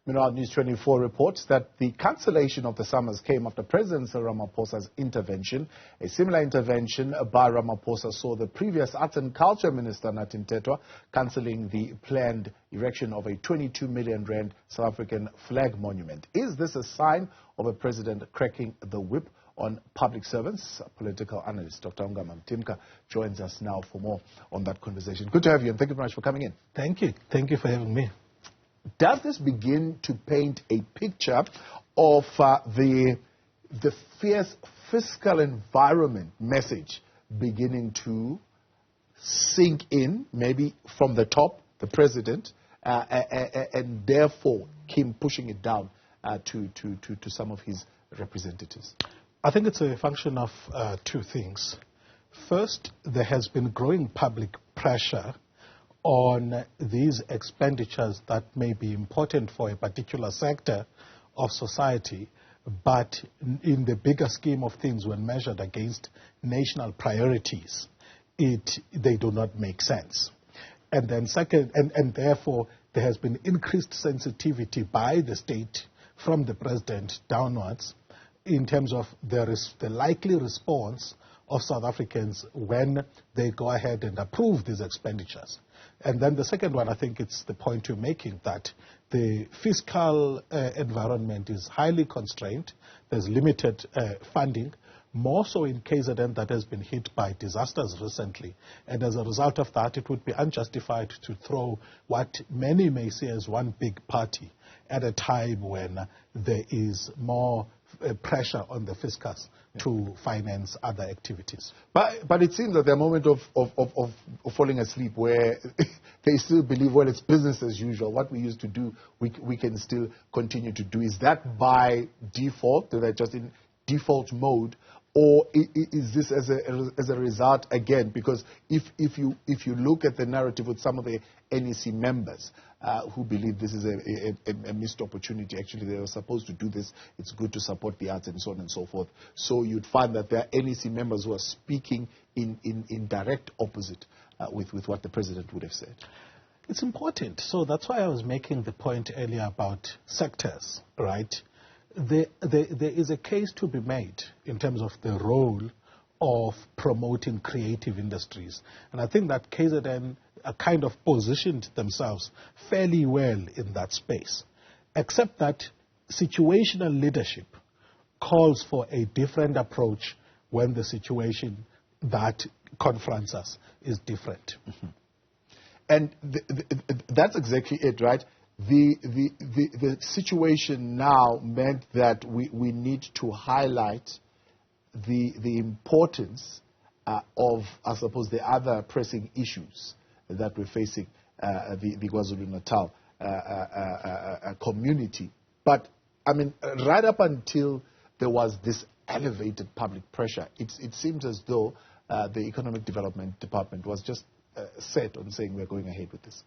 Meanwhile, News 24 reports that the cancellation of the summers came after President Cyril Ramaphosa's intervention. A similar intervention by Ramaphosa saw the previous Arts and Culture Minister, Nathi Mthethwa, cancelling the planned erection of a 22 million rand South African flag monument. Is this a sign of a president cracking the whip on public servants? Political analyst Dr Ongama Mtimka joins us now for more on that conversation. Good to have you, and thank you very much for coming in. Thank you. Thank you for having me. Does this begin to paint a picture of the fierce fiscal environment message beginning to sink in, maybe from the top, the president, and therefore him pushing it down to some of his representatives? I think it's a function of two things. First, there has been growing public pressure on these expenditures that may be important for a particular sector of society, but in the bigger scheme of things, when measured against national priorities, they do not make sense. And then second, and therefore there has been increased sensitivity by the state from the president downwards in terms of the likely response of South Africans when they go ahead and approve these expenditures. And then the second one, I think it's the point you're making, that the fiscal environment is highly constrained. There's limited funding, more so in KZN that has been hit by disasters recently. And as a result of that, it would be unjustified to throw what many may see as one big party at a time when there is more pressure on the fiscus to finance other activities. But it seems that there are moments of falling asleep where they still believe, well, it's business as usual. What we used to do, we can still continue to do. Is that by default? That they're just in default mode? Or is this as a result, again, because if you look at the narrative with some of the NEC members who believe this is a missed opportunity, actually they were supposed to do this, it's good to support the arts and so on and so forth. So you'd find that there are NEC members who are speaking in direct opposite with what the president would have said. It's important. So that's why I was making the point earlier about sectors, right? There is a case to be made in terms of the role of promoting creative industries. And I think that KZN kind of positioned themselves fairly well in that space, except that situational leadership calls for a different approach when the situation that confronts us is different. Mm-hmm. And that's exactly it, right? The situation now meant that we need to highlight the importance of, I suppose, the other pressing issues that we're facing, the KwaZulu-Natal community. But, I mean, right up until there was this elevated public pressure, it seems as though the Economic Development Department was just set on saying we're going ahead with this.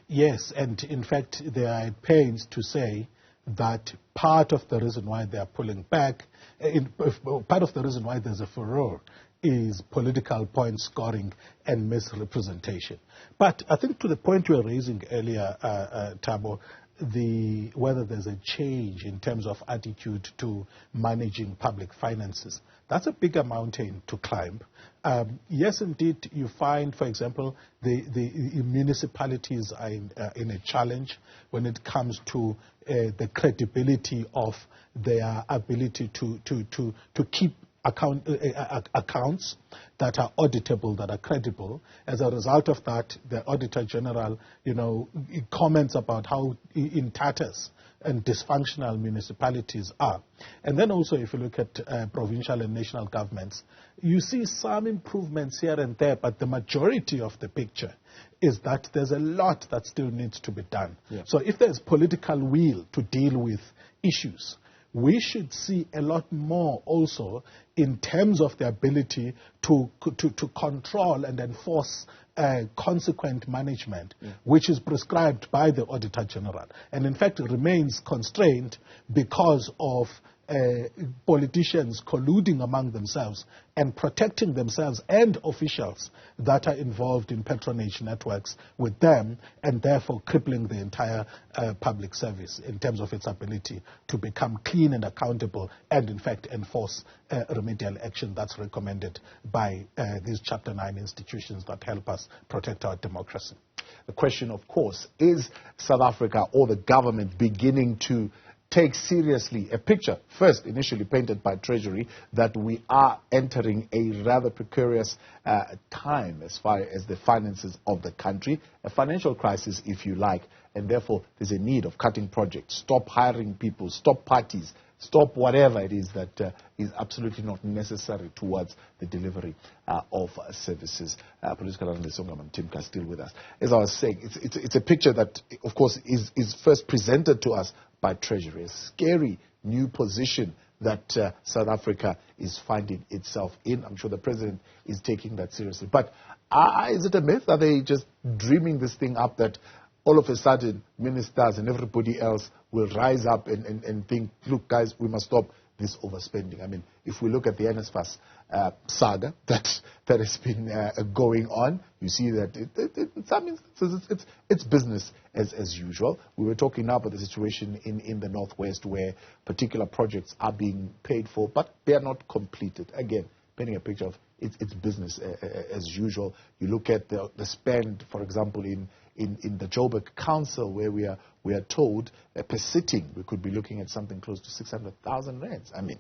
Yes, and in fact, they are at pains to say that part of the reason why they are pulling back, part of the reason why there's a furore is political point scoring and misrepresentation. But I think to the point you were raising earlier, Thabo, whether there's a change in terms of attitude to managing public finances, that's a bigger mountain to climb. Yes, indeed, you find, for example, the municipalities are in a challenge when it comes to the credibility of their ability to keep accounts that are auditable, that are credible. As a result of that, the Auditor General, comments about how in tatters and dysfunctional municipalities are. And then also, if you look at provincial and national governments, you see some improvements here and there, but the majority of the picture is that there's a lot that still needs to be done. Yeah. So if there's political will to deal with issues, we should see a lot more also in terms of the ability to control and enforce consequent management, which is prescribed by the Auditor General. And in fact, it remains constrained because of politicians colluding among themselves and protecting themselves and officials that are involved in patronage networks with them, and therefore crippling the entire public service in terms of its ability to become clean and accountable and, in fact, enforce remedial action that's recommended by these Chapter 9 institutions that help us protect our democracy. The question, of course, is South Africa or the government beginning to take seriously a picture, first initially painted by Treasury, that we are entering a rather precarious time as far as the finances of the country, a financial crisis, if you like, and therefore there's a need of cutting projects, stop hiring people, stop parties, stop whatever it is that is absolutely not necessary towards the delivery of services. Political analyst Ongama Mtimka is still with us. As I was saying, it's a picture that, of course, is first presented to us by Treasury, a scary new position that South Africa is finding itself in. I'm sure the President is taking that seriously. But is it a myth? Are they just dreaming this thing up that all of a sudden ministers and everybody else will rise up and think, look, guys, we must stop this overspending? I mean, if we look at the NSFAS saga that has been going on, you see that in some instances it's business as usual. We were talking now about the situation in the Northwest where particular projects are being paid for, but they are not completed. Again, painting a picture of it's business as usual. You look at the spend, for example, in the Joburg Council, where we are told per sitting we could be looking at something close to 600,000 rands. I mean,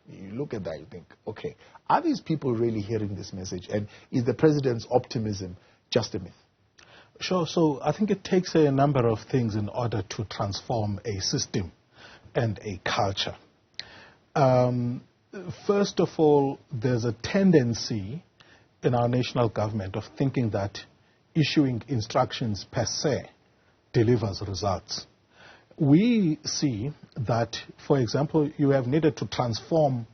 you look at that, you think, okay, are these people really hearing this message? And is the President's optimism just a myth? Sure. So I think it takes a number of things in order to transform a system and a culture. First of all, there's a tendency in our national government of thinking that issuing instructions per se delivers results. We see that, for example, you have needed to transform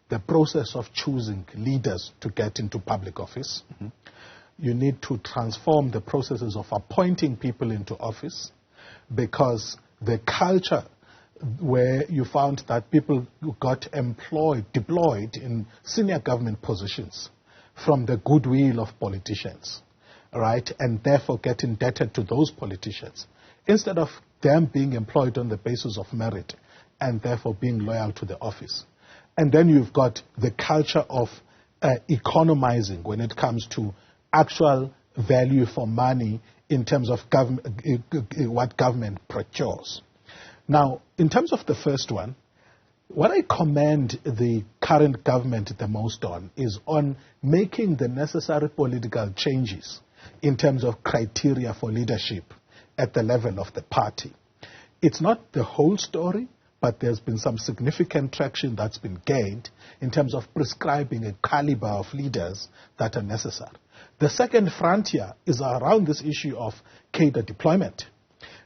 the process of choosing leaders to get into public office. Mm-hmm. You need to transform the processes of appointing people into office, because the culture where you found that people who got deployed in senior government positions from the goodwill of politicians, right, and therefore get indebted to those politicians, instead of them being employed on the basis of merit and therefore being loyal to the office. And then you've got the culture of economizing when it comes to actual value for money in terms of what government procures. Now, in terms of the first one, what I commend the current government the most on is on making the necessary political changes in terms of criteria for leadership at the level of the party. It's not the whole story, but there's been some significant traction that's been gained in terms of prescribing a caliber of leaders that are necessary. The second frontier is around this issue of cadre deployment,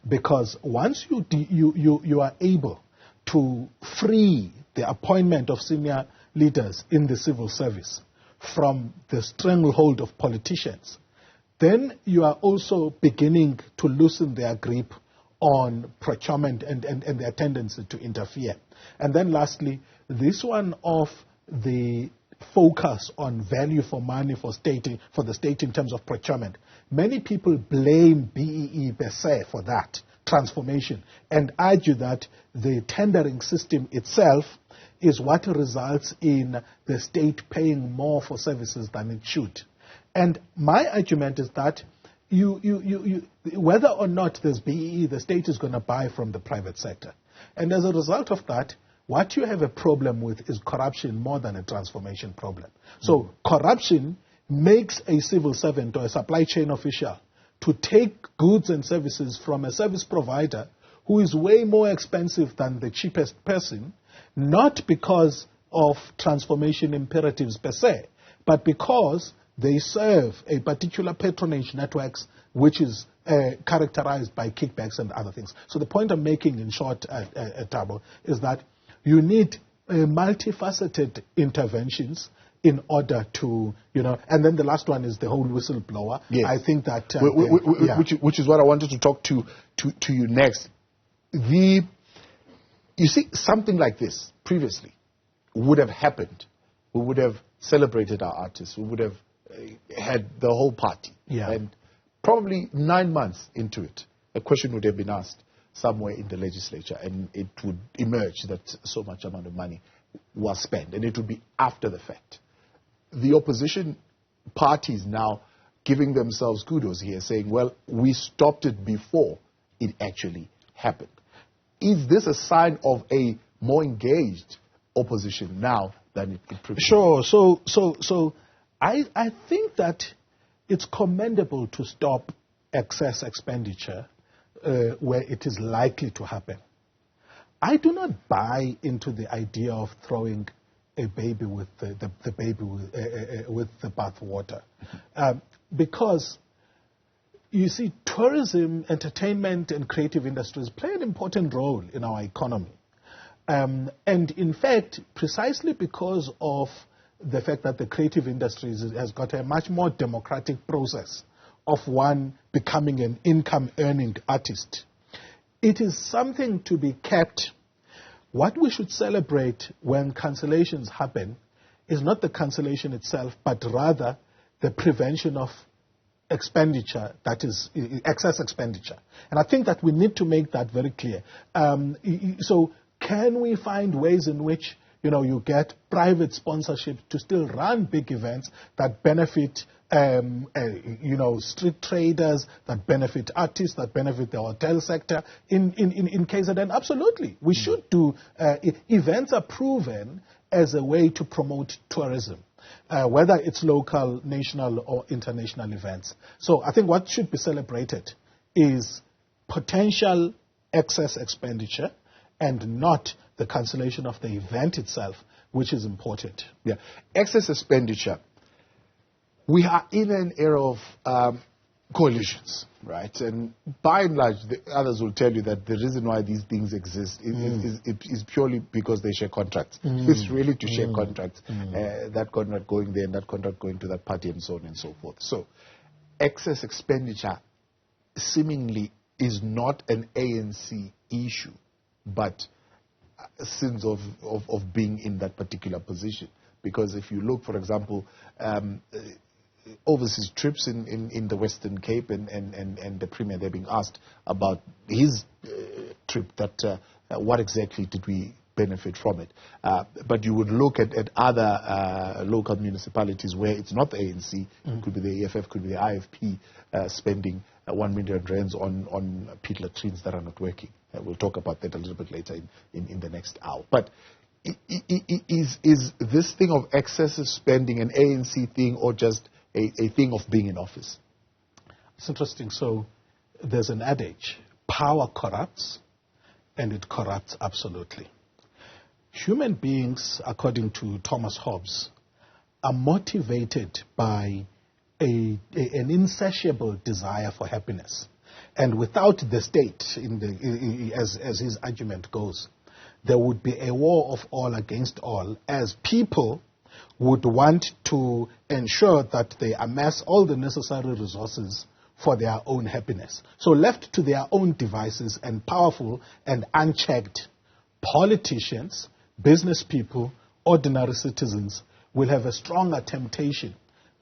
because once you are able to free the appointment of senior leaders in the civil service from the stranglehold of politicians, then you are also beginning to loosen their grip on procurement and their tendency to interfere. And then lastly, this one of the focus on value for money for the state in terms of procurement. Many people blame BEE per se for that transformation and argue that the tendering system itself is what results in the state paying more for services than it should. And my argument is that whether or not there's BEE, the state is going to buy from the private sector. And as a result of that, what you have a problem with is corruption more than a transformation problem. So corruption makes a civil servant or a supply chain official to take goods and services from a service provider who is way more expensive than the cheapest person, not because of transformation imperatives per se, but because they serve a particular patronage networks which is characterized by kickbacks and other things. So the point I'm making in short, Thabo, is that you need multifaceted interventions in order to, and then the last one is the whole whistleblower. Yes. I think that... which is what I wanted to talk to you next. You see, something like this previously would have happened. We would have celebrated our artists. We would have had the whole party. Yeah. And probably 9 months into it, a question would have been asked somewhere in the legislature, and it would emerge that so much amount of money was spent, and it would be after the fact. The opposition parties now giving themselves kudos here, saying, well, we stopped it before it actually happened. Is this a sign of a more engaged opposition now than it previously? Sure. So I think that it's commendable to stop excess expenditure where it is likely to happen. I do not buy into the idea of throwing a baby with the baby with the bathwater, because you see, tourism, entertainment, and creative industries play an important role in our economy. And in fact, precisely because of the fact that the creative industries has got a much more democratic process of one becoming an income-earning artist, it is something to be kept. What we should celebrate when cancellations happen is not the cancellation itself, but rather the prevention of expenditure, that is excess expenditure. And I think that we need to make that very clear. So can we find ways in which, you know, you get private sponsorship to still run big events that benefit, you know, street traders, that benefit artists, that benefit the hotel sector in KZN? Absolutely. We should do, events are proven as a way to promote tourism. Whether it's local, national, or international events. So I think what should be celebrated is potential excess expenditure and not the cancellation of the event itself, which is important. Yeah, excess expenditure. We are in an era of coalitions, right? And by and large, the others will tell you that the reason why these things exist is purely because they share contracts. It's really to share contracts. That contract going there and that contract going to that party and so on and so forth. So excess expenditure seemingly is not an ANC issue, but sins of being in that particular position. Because if you look, for example, overseas trips in the Western Cape and the Premier, they're being asked about his trip, that what exactly did we benefit from it. But you would look at other local municipalities where it's not the ANC, it could be the EFF, could be the IFP, spending 1 million rands on pit latrines that are not working. We'll talk about that a little bit later in the next hour. But is this thing of excessive spending an ANC thing or just a thing of being in office? It's interesting. So there's an adage, power corrupts, and it corrupts absolutely. Human beings, according to Thomas Hobbes, are motivated by an insatiable desire for happiness. And without the state, as his argument goes, there would be a war of all against all, as people would want to ensure that they amass all the necessary resources for their own happiness. So left to their own devices and powerful and unchecked, politicians, business people, ordinary citizens will have a stronger temptation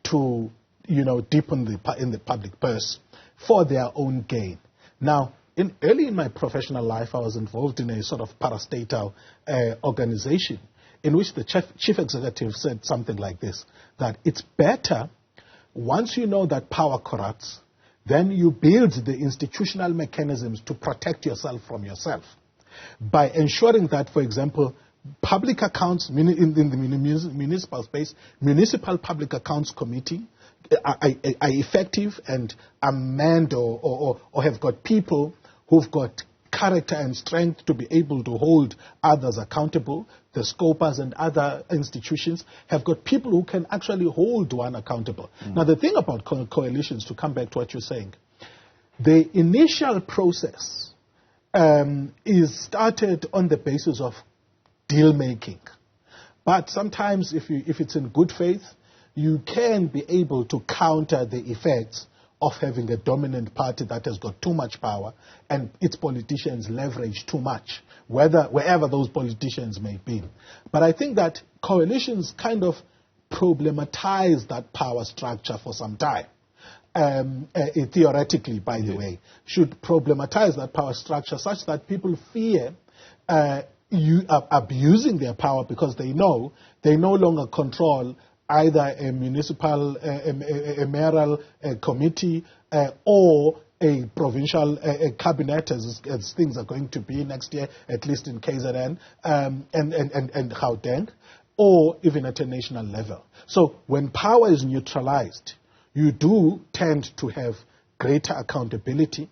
to, deepen in the public purse for their own gain. Now, early in my professional life, I was involved in a sort of parastatal organization in which the chief executive said something like this, that it's better, once you know that power corrupts, then you build the institutional mechanisms to protect yourself from yourself by ensuring that, for example, public accounts in the municipal space, municipal public accounts committee are effective and amend or have got people who've got character and strength to be able to hold others accountable. The scopers and other institutions have got people who can actually hold one accountable. Now, the thing about coalitions, to come back to what you're saying, the initial process is started on the basis of deal making. But sometimes if it's in good faith, you can be able to counter the effects of having a dominant party that has got too much power and its politicians leverage too much, wherever those politicians may be. But I think that coalitions kind of problematize that power structure for some time. Theoretically, by the way, should problematize that power structure such that people fear abusing their power because they know they no longer control either a municipal, a mayoral committee or a provincial cabinet, as things are going to be next year, at least in KZN and Gauteng, or even at a national level. So when power is neutralized, you do tend to have greater accountability,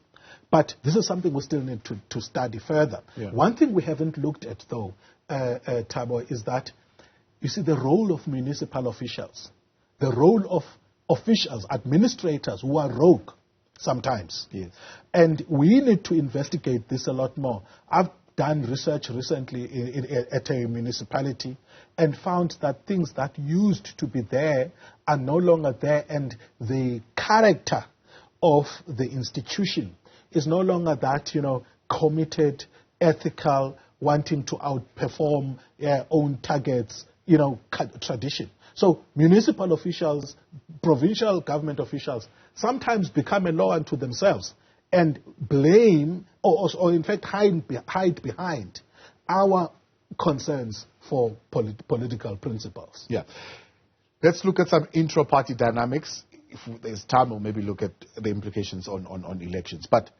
but this is something we still need to study further. Yeah. One thing we haven't looked at, though, Thabo, is that, you see, the role of municipal officials, the role of officials, administrators who are rogue sometimes. Yes. And we need to investigate this a lot more. I've done research recently at a municipality and found that things that used to be there are no longer there, and the character of the institution is no longer that, committed, ethical, wanting to outperform their own targets, tradition. So municipal officials, provincial government officials sometimes become a law unto themselves and blame or in fact hide behind our concerns for political principles. Yeah. Let's look at some intra-party dynamics. If there's time, we'll maybe look at the implications on elections. But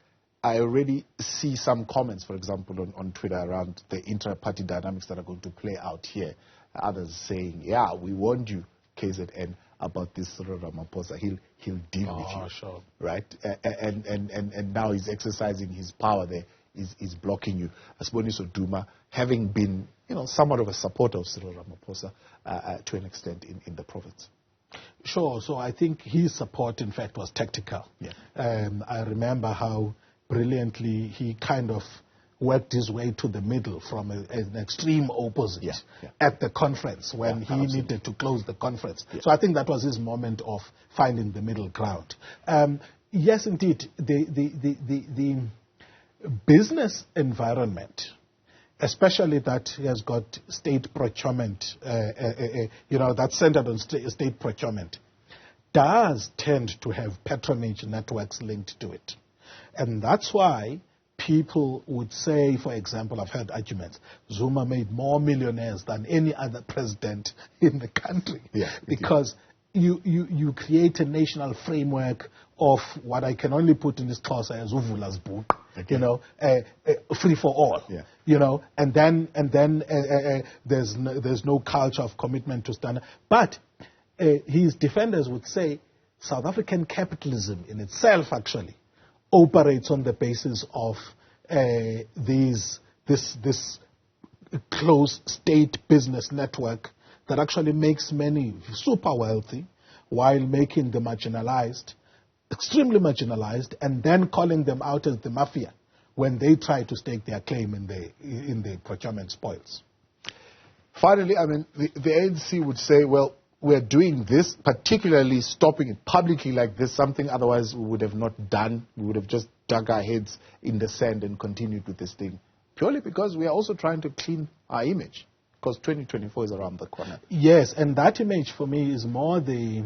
I already see some comments, for example, on Twitter around the intra-party dynamics that are going to play out here. Others saying, yeah, we warned you, KZN, about this Cyril Ramaphosa. He'll deal with you, sure. Right? And now he's exercising his power there. He's blocking you. Asiboniso Duma, having been, somewhat of a supporter of Cyril Ramaphosa to an extent in the province. Sure. So I think his support, in fact, was tactical. Yeah. I remember how brilliantly he kind of worked his way to the middle from an extreme opposite at the conference when he needed to close the conference. Yeah. So I think that was his moment of finding the middle ground. Yes, indeed, the business environment, especially that has got state procurement, that's centered on state procurement, does tend to have patronage networks linked to it. And that's why people would say, for example, I've heard arguments, Zuma made more millionaires than any other president in the country. Yeah, because you create a national framework of what I can only put in this clause as Uvula's book, free for all, and then there's no culture of commitment to standard. But his defenders would say South African capitalism in itself actually operates on the basis of this close state business network that actually makes many super wealthy while making the marginalized extremely marginalized, and then calling them out as the mafia when they try to stake their claim in the procurement spoils. Finally, I mean, the ANC would say, well, we're doing this, particularly stopping it publicly like this, something otherwise we would have not done. We would have just dug our heads in the sand and continued with this thing, purely because we are also trying to clean our image, because 2024 is around the corner. Yes, and that image for me is more the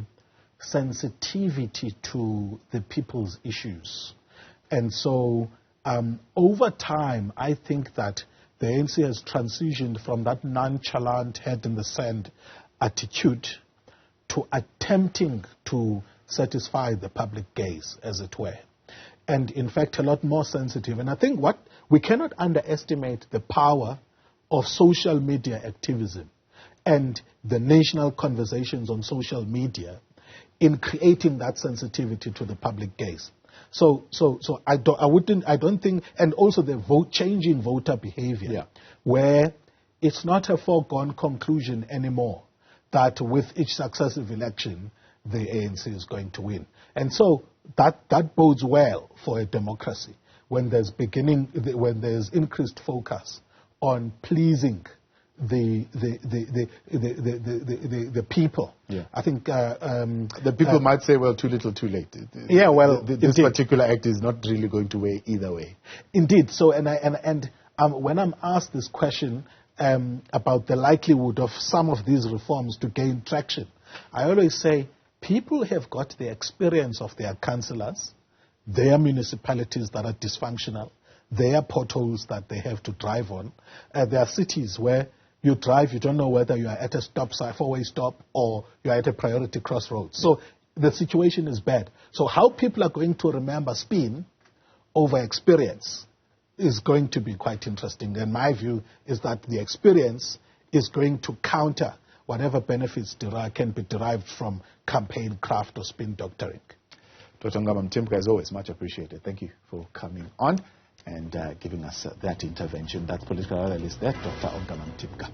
sensitivity to the people's issues. And so over time, I think that the ANC has transitioned from that nonchalant head in the sand attitude to attempting to satisfy the public gaze, as it were. And in fact, a lot more sensitive. And I think we cannot underestimate the power of social media activism and the national conversations on social media in creating that sensitivity to the public gaze. So I don't think, and also the change in voter behavior, where it's not a foregone conclusion anymore that with each successive election, the ANC is going to win. And so that bodes well for a democracy when there's increased focus on pleasing the people. Yeah. I think the people might say, well, too little, too late. Yeah, well, this particular act is not really going to weigh either way. Indeed. So, when I'm asked this question about the likelihood of some of these reforms to gain traction, I always say people have got the experience of their councillors, their municipalities that are dysfunctional, their potholes that they have to drive on. There are cities where you drive, you don't know whether you are at a stop sign, four-way stop, or you are at a priority crossroads. So the situation is bad. So how people are going to remember spin over experience is going to be quite interesting. And my view is that the experience is going to counter whatever benefits can be derived from campaign craft or spin doctoring. Dr. Ongama Mtimka, as always, much appreciated. Thank you for coming on and giving us that intervention. That's political analyst there, Dr. Ongama Mtimka.